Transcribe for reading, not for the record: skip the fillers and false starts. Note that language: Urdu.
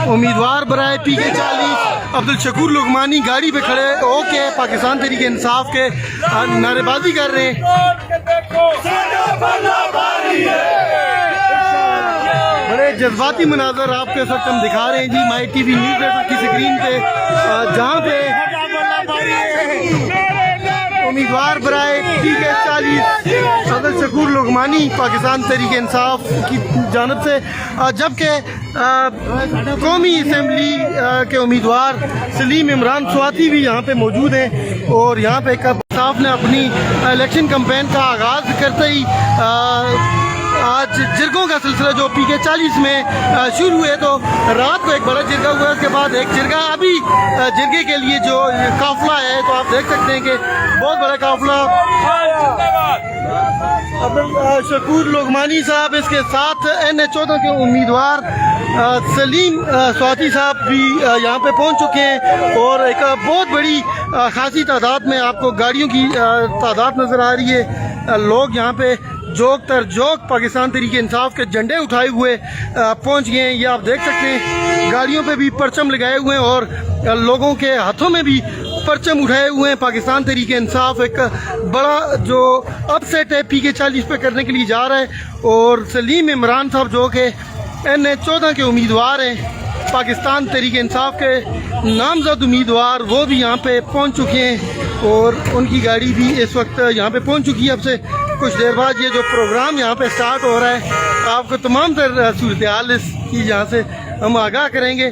امیدوار برائے PK-40 عبد الشکور لغمانی گاڑی پہ کھڑے ہو کے پاکستان تحریک انصاف کے نعرے بازی کر رہے ہیں. بڑے جذباتی مناظر آپ کے ساتھ ہم دکھا رہے ہیں جی مائی ٹی وی نیوز لیٹر کی سکرین پہ، جہاں پہ امیدوار برائے PK-40 عبد الشکور لغمانی پاکستان تحریک انصاف کی جانب سے، جبکہ قومی اسمبلی کے امیدوار سلیم عمران سواتی بھی یہاں پہ موجود ہیں. اور یہاں پہ انصاف نے اپنی الیکشن کمپین کا آغاز کرتے ہی آج جرگوں کا سلسلہ جو PK-40 میں شروع ہوئے، تو رات کو ایک بڑا جرگہ ہوا، اس کے بعد ایک جرگہ ابھی جرگے کے لیے جو قافلہ ہے، تو آپ دیکھ سکتے ہیں کہ بہت بڑا قافلہ عبد الشکور لغمانی صاحب، اس کے ساتھ NH-14 کے امیدوار سلیم سواتی صاحب بھی یہاں پہ پہنچ چکے ہیں. اور ایک بہت بڑی خاصی تعداد میں آپ کو گاڑیوں کی تعداد نظر آ رہی ہے. لوگ یہاں پہ جوک تر جوک پاکستان تحریک انصاف کے جھنڈے اٹھائے ہوئے پہنچ گئے ہیں. یہ آپ دیکھ سکتے ہیں گاڑیوں پہ بھی پرچم لگائے ہوئے ہیں اور لوگوں کے ہاتھوں میں بھی پرچم اٹھائے ہوئے ہیں. پاکستان تحریک انصاف ایک بڑا جو اپ سیٹ ہے PK-40 پہ کرنے کے لیے جا رہا ہے. اور سلیم عمران صاحب جو کہ NH-14 کے امیدوار ہیں، پاکستان تحریک انصاف کے نامزد امیدوار، وہ بھی یہاں پہ پہنچ چکے ہیں اور ان کی گاڑی بھی اس وقت یہاں پہ پہنچ چکی ہے. اب سے کچھ دیر بعد یہ جو پروگرام یہاں پہ سٹارٹ ہو رہا ہے، آپ کو تمام تر صورتحال اس کی یہاں سے ہم آگاہ کریں گے.